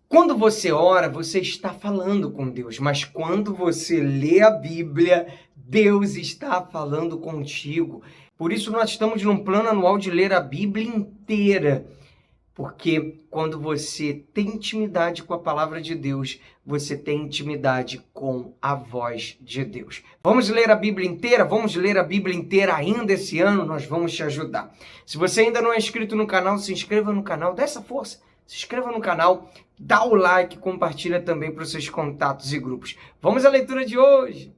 Quando você ora, você está falando com Deus, mas quando você lê a Bíblia, Deus está falando contigo. Por isso nós estamos num plano anual de ler a Bíblia inteira, porque quando você tem intimidade com a palavra de Deus, você tem intimidade com a voz de Deus. Vamos ler a Bíblia inteira? Vamos ler a Bíblia inteira ainda esse ano? Nós vamos te ajudar. Se você ainda não é inscrito no canal, se inscreva no canal, dá essa força. Se inscreva no canal, dá o like, compartilha também para os seus contatos e grupos. Vamos à leitura de hoje.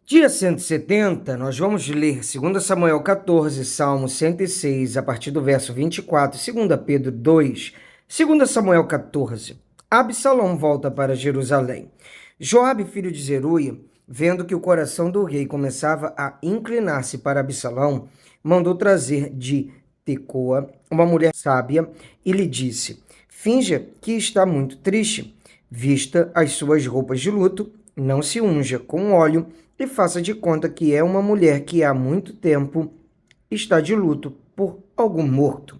Dia 170, nós vamos ler 2 Samuel 14, Salmo 106, a partir do verso 24, 2 Pedro 2, 2 Samuel 14. Absalão volta para Jerusalém. Joabe, filho de Zeruia, vendo que o coração do rei começava a inclinar-se para Absalão, mandou trazer de Tecoa uma mulher sábia e lhe disse: finja que está muito triste, vista as suas roupas de luto, não se unja com óleo e faça de conta que é uma mulher que há muito tempo está de luto por algum morto.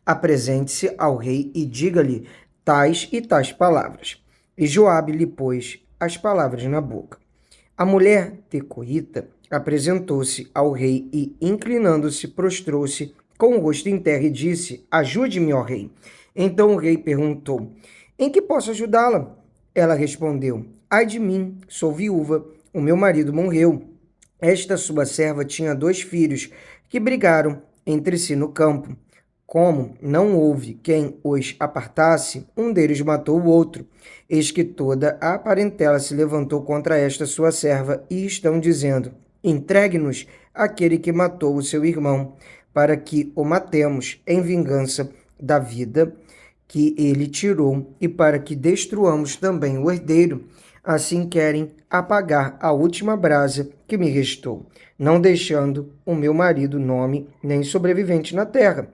Apresente-se ao rei e diga-lhe tais e tais palavras. E Joabe lhe pôs as palavras na boca. A mulher tecoíta apresentou-se ao rei e, inclinando-se, prostrou-se com o rosto em terra e disse: ajude-me, ó rei. Então o rei perguntou: em que posso ajudá-la? Ela respondeu: ai de mim, sou viúva, o meu marido morreu. Esta sua serva tinha 2 filhos que brigaram entre si no campo. Como não houve quem os apartasse, um deles matou o outro. Eis que toda a parentela se levantou contra esta sua serva e estão dizendo: entregue-nos aquele que matou o seu irmão, para que o matemos em vingança da vida que ele tirou e para que destruamos também o herdeiro. Assim querem apagar a última brasa que me restou, não deixando o meu marido nome nem sobrevivente na terra.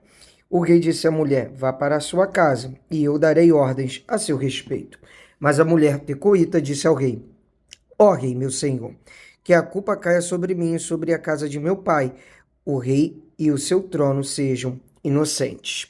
O rei disse à mulher: vá para a sua casa, e eu darei ordens a seu respeito. Mas a mulher tecoíta disse ao rei: ó rei, meu senhor, que a culpa caia sobre mim e sobre a casa de meu pai, o rei e o seu trono sejam inocentes.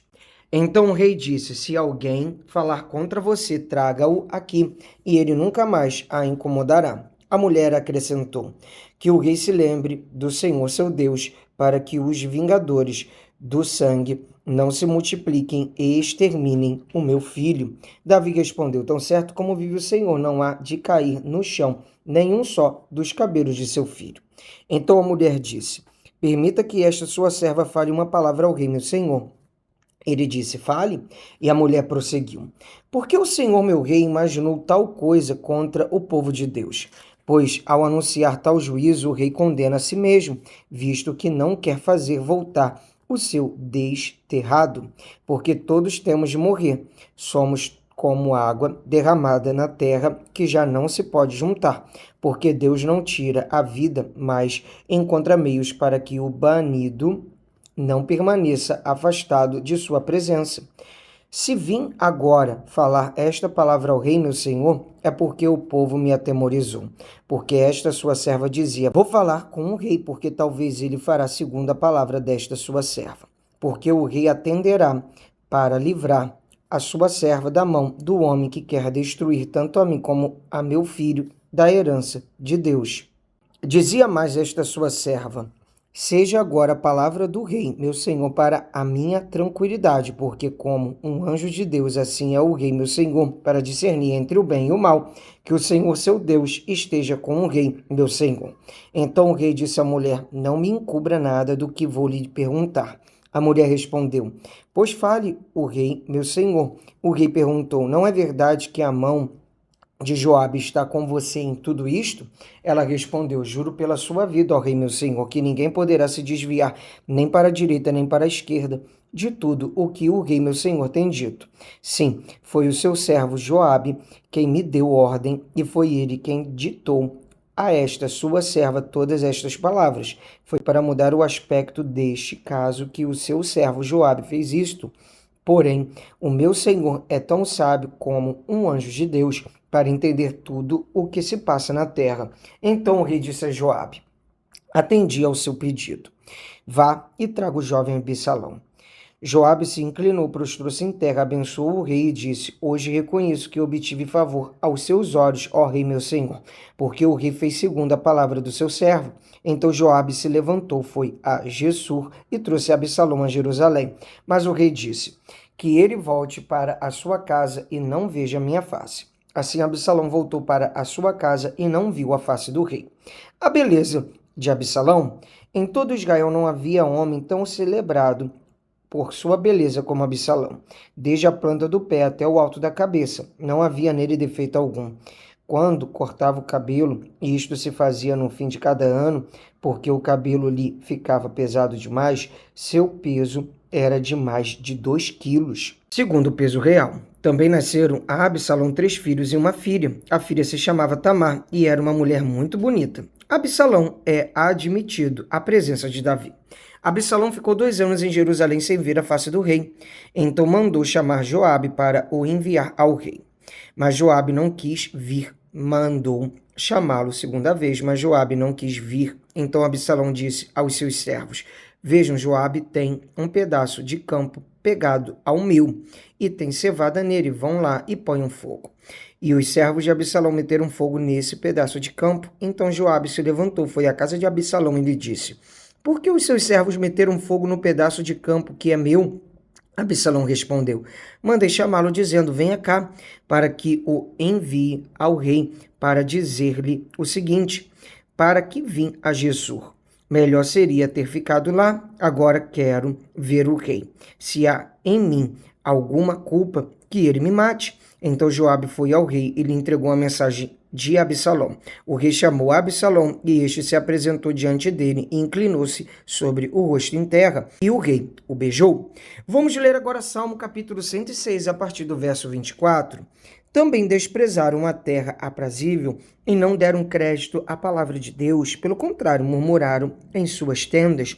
Então o rei disse: se alguém falar contra você, traga-o aqui, e ele nunca mais a incomodará. A mulher acrescentou: que o rei se lembre do Senhor seu Deus, para que os vingadores do sangue não se multipliquem e exterminem o meu filho. Davi respondeu: tão certo como vive o Senhor, não há de cair no chão nenhum só dos cabelos de seu filho. Então a mulher disse: permita que esta sua serva fale uma palavra ao rei, meu senhor. Ele disse: fale. E a mulher prosseguiu: por que o Senhor meu rei imaginou tal coisa contra o povo de Deus? Pois, ao anunciar tal juízo, o rei condena a si mesmo, visto que não quer fazer voltar o seu desterrado, porque todos temos de morrer. Somos como água derramada na terra, que já não se pode juntar, porque Deus não tira a vida, mas encontra meios para que o banido não permaneça afastado de sua presença. Se vim agora falar esta palavra ao rei, meu senhor, é porque o povo me atemorizou. Porque esta sua serva dizia: vou falar com o rei, porque talvez ele fará segundo a palavra desta sua serva. Porque o rei atenderá para livrar a sua serva da mão do homem que quer destruir tanto a mim como a meu filho da herança de Deus. Dizia mais esta sua serva: seja agora a palavra do rei, meu senhor, para a minha tranquilidade, porque como um anjo de Deus, assim é o rei, meu senhor, para discernir entre o bem e o mal, que o Senhor, seu Deus, esteja com o rei, meu senhor. Então o rei disse à mulher: não me encubra nada do que vou lhe perguntar. A mulher respondeu: pois fale o rei, meu senhor. O rei perguntou: não é verdade que a mão de Joabe está com você em tudo isto? Ela respondeu: juro pela sua vida, ó rei meu senhor, que ninguém poderá se desviar nem para a direita nem para a esquerda de tudo o que o rei meu senhor tem dito. Sim, foi o seu servo Joabe quem me deu ordem, e foi ele quem ditou a esta sua serva todas estas palavras. Foi para mudar o aspecto deste caso que o seu servo Joabe fez isto. Porém, o meu senhor é tão sábio como um anjo de Deus para entender tudo o que se passa na terra. Então o rei disse a Joabe: atendi ao seu pedido. Vá e traga o jovem Absalão. Joabe se inclinou, prostrou-se em terra, abençoou o rei e disse: Hoje reconheço que obtive favor aos seus olhos, ó rei meu senhor, porque o rei fez segundo a palavra do seu servo. Então Joabe se levantou, foi a Gessur e trouxe Absalão a Jerusalém. Mas o rei disse: Que ele volte para a sua casa e não veja minha face. Assim Absalão voltou para a sua casa e não viu a face do rei. A beleza de Absalão? Em todo Israel não havia homem tão celebrado por sua beleza como Absalão. Desde a planta do pé até o alto da cabeça, não havia nele defeito algum. Quando cortava o cabelo, e isto se fazia no fim de cada ano, porque o cabelo lhe ficava pesado demais, seu peso era de mais de 2 quilos, segundo o peso real. Também nasceram a Absalão 3 filhos e uma filha. A filha se chamava Tamar e era uma mulher muito bonita. Absalão é admitido à presença de Davi. Absalão ficou 2 anos em Jerusalém sem ver a face do rei. Então mandou chamar Joabe para o enviar ao rei. Mas Joabe não quis vir. Mandou chamá-lo segunda vez, mas Joabe não quis vir. Então Absalão disse aos seus servos: Vejam, Joabe tem um pedaço de campo pegado ao meu, e tem cevada nele. Vão lá e ponham fogo. E os servos de Absalão meteram fogo nesse pedaço de campo. Então Joabe se levantou, foi à casa de Absalão e lhe disse: Por que os seus servos meteram fogo no pedaço de campo que é meu? Absalão respondeu: Mandei chamá-lo, dizendo: Venha cá, para que o envie ao rei, para dizer-lhe o seguinte: Para que vim a Gessur? Melhor seria ter ficado lá. Agora quero ver o rei. Se há em mim alguma culpa, que ele me mate. Então Joabe foi ao rei e lhe entregou a mensagem de Absalão. O rei chamou Absalão e este se apresentou diante dele e inclinou-se sobre o rosto em terra. E o rei o beijou. Vamos ler agora Salmo capítulo 106, a partir do verso 24. Também desprezaram a terra aprazível e não deram crédito à palavra de Deus. Pelo contrário, murmuraram em suas tendas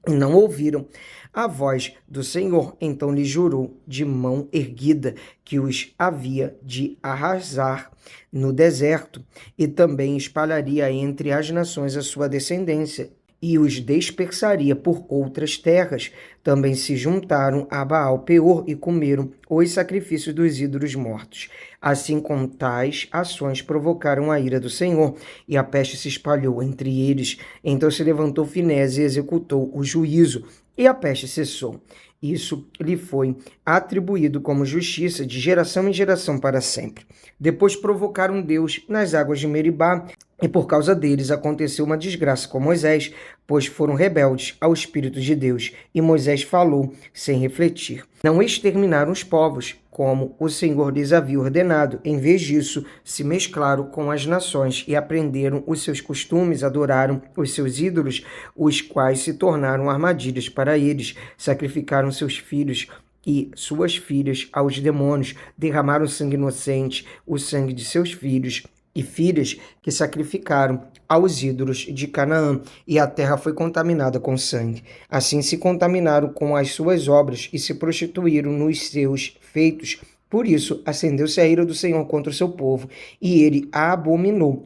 e não ouviram a voz do Senhor. Então lhe jurou de mão erguida que os havia de arrasar no deserto e também espalharia entre as nações a sua descendência e os dispersaria por outras terras. Também se juntaram a Baal Peor e comeram os sacrifícios dos ídolos mortos. Assim, com tais ações provocaram a ira do Senhor, e a peste se espalhou entre eles. Então se levantou Finés e executou o juízo, e a peste cessou. Isso lhe foi atribuído como justiça de geração em geração para sempre. Depois provocaram Deus nas águas de Meribá, e por causa deles aconteceu uma desgraça com Moisés, pois foram rebeldes ao Espírito de Deus, e Moisés falou sem refletir. Não exterminaram os povos, como o Senhor lhes havia ordenado. Em vez disso, se mesclaram com as nações e aprenderam os seus costumes, adoraram os seus ídolos, os quais se tornaram armadilhas para eles. Sacrificaram seus filhos e suas filhas aos demônios, derramaram sangue inocente, o sangue de seus filhos e filhas que sacrificaram aos ídolos de Canaã, e a terra foi contaminada com sangue. Assim se contaminaram com as suas obras e se prostituíram nos seus feitos. Por isso acendeu-se a ira do Senhor contra o seu povo, e ele abominou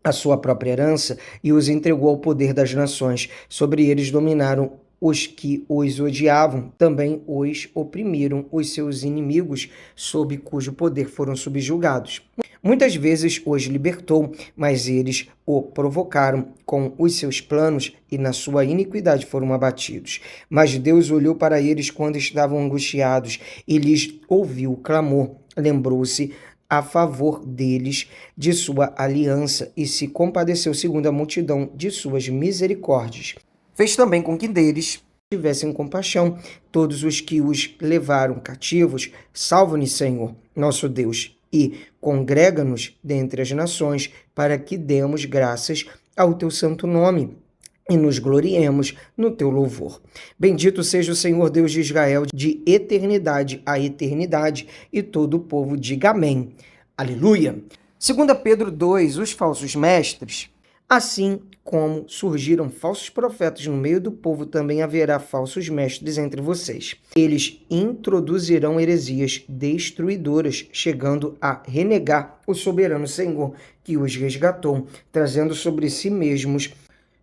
a sua própria herança e os entregou ao poder das nações. Sobre eles dominaram os que os odiavam, também os oprimiram os seus inimigos, sob cujo poder foram subjugados. Muitas vezes os libertou, mas eles o provocaram com os seus planos e na sua iniquidade foram abatidos. Mas Deus olhou para eles quando estavam angustiados e lhes ouviu o clamor. Lembrou-se a favor deles de sua aliança e se compadeceu segundo a multidão de suas misericórdias. Fez também com que deles tivessem compaixão todos os que os levaram cativos. Salva-nos, Senhor, nosso Deus, e congrega-nos dentre as nações, para que demos graças ao teu santo nome e nos gloriemos no teu louvor. Bendito seja o Senhor Deus de Israel, de eternidade a eternidade, e todo o povo diga amém. Aleluia! 2 Pedro 2, os falsos mestres. Assim como surgiram falsos profetas no meio do povo, também haverá falsos mestres entre vocês. Eles introduzirão heresias destruidoras, chegando a renegar o soberano Senhor que os resgatou, trazendo sobre si mesmos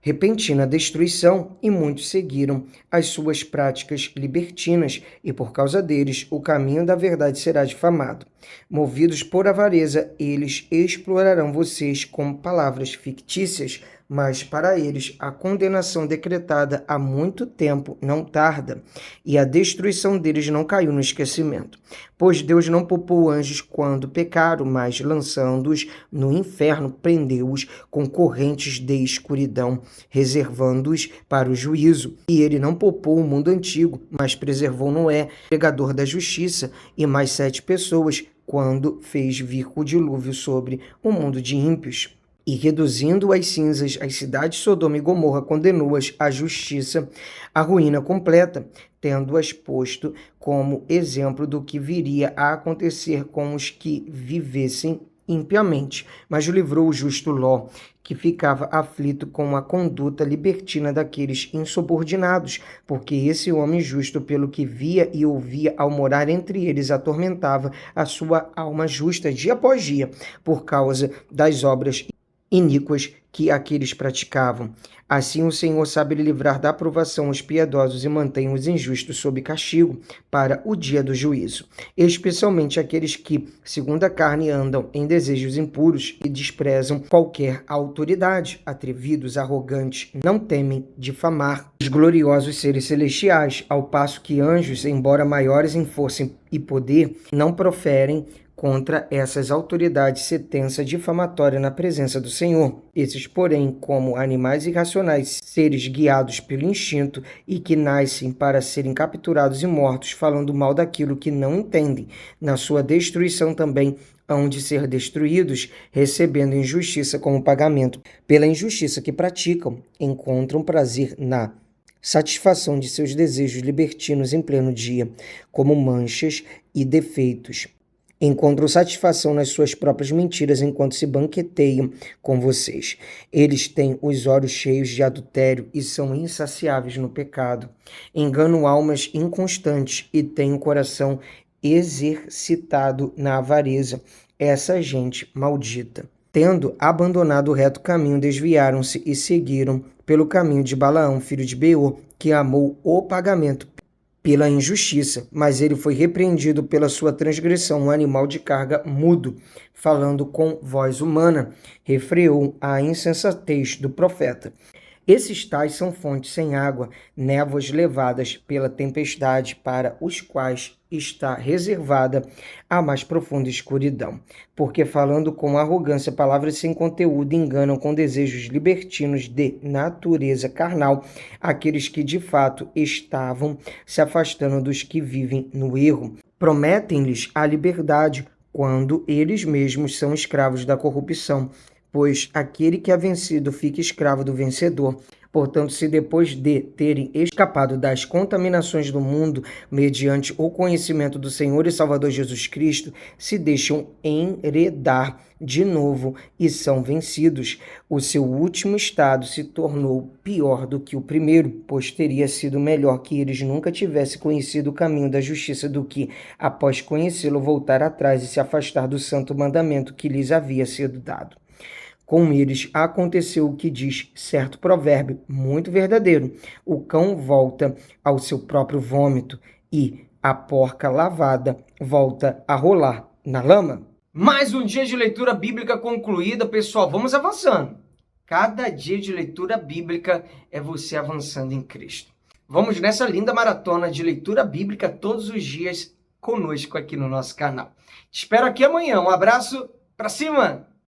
repentina destruição, e muitos seguiram as suas práticas libertinas, e por causa deles o caminho da verdade será difamado. Movidos por avareza, eles explorarão vocês com palavras fictícias, mas para eles a condenação decretada há muito tempo não tarda, e a destruição deles não caiu no esquecimento. Pois Deus não poupou anjos quando pecaram, mas lançando-os no inferno, prendeu-os com correntes de escuridão, reservando-os para o juízo. E ele não poupou o mundo antigo, mas preservou Noé, pregador da justiça, e mais 7 pessoas, quando fez vir o dilúvio sobre o mundo de ímpios. E reduzindo às cinzas as cidades de Sodoma e Gomorra, condenou-as à justiça, à ruína completa, tendo-as posto como exemplo do que viria a acontecer com os que vivessem impiamente. Mas livrou o justo Ló, que ficava aflito com a conduta libertina daqueles insubordinados, porque esse homem justo, pelo que via e ouvia ao morar entre eles, atormentava a sua alma justa dia após dia, por causa das obras iníquas que aqueles praticavam. Assim o Senhor sabe livrar da aprovação os piedosos e mantém os injustos sob castigo para o dia do juízo, especialmente aqueles que, segundo a carne, andam em desejos impuros e desprezam qualquer autoridade, atrevidos, arrogantes, não temem difamar os gloriosos seres celestiais, ao passo que anjos, embora maiores em força e poder, não proferem contra essas autoridades sentença difamatória na presença do Senhor. Esses, porém, como animais irracionais, seres guiados pelo instinto e que nascem para serem capturados e mortos, falando mal daquilo que não entendem, na sua destruição também hão de ser destruídos, recebendo injustiça como pagamento. Pela injustiça que praticam, encontram prazer na satisfação de seus desejos libertinos em pleno dia, como manchas e defeitos. Encontram satisfação nas suas próprias mentiras enquanto se banqueteiam com vocês. Eles têm os olhos cheios de adultério e são insaciáveis no pecado. Enganam almas inconstantes e têm o coração exercitado na avareza. Essa gente maldita. Tendo abandonado o reto caminho, desviaram-se e seguiram pelo caminho de Balaão, filho de Beor, que amou o pagamento pela injustiça, mas ele foi repreendido pela sua transgressão, um animal de carga mudo, falando com voz humana, refreou a insensatez do profeta. Esses tais são fontes sem água, névoas levadas pela tempestade, para os quais está reservada a mais profunda escuridão. Porque falando com arrogância, palavras sem conteúdo, enganam com desejos libertinos de natureza carnal aqueles que de fato estavam se afastando dos que vivem no erro. Prometem-lhes a liberdade quando eles mesmos são escravos da corrupção, pois aquele que é vencido fica escravo do vencedor. Portanto, se depois de terem escapado das contaminações do mundo, mediante o conhecimento do Senhor e Salvador Jesus Cristo, se deixam enredar de novo e são vencidos, o seu último estado se tornou pior do que o primeiro, pois teria sido melhor que eles nunca tivessem conhecido o caminho da justiça do que, após conhecê-lo, voltar atrás e se afastar do santo mandamento que lhes havia sido dado. Com eles aconteceu o que diz certo provérbio, muito verdadeiro: o cão volta ao seu próprio vômito e a porca lavada volta a rolar na lama. Mais um dia de leitura bíblica concluída, pessoal. Vamos avançando. Cada dia de leitura bíblica é você avançando em Cristo. Vamos nessa linda maratona de leitura bíblica todos os dias conosco aqui no nosso canal. Te espero aqui amanhã. Um abraço, pra cima!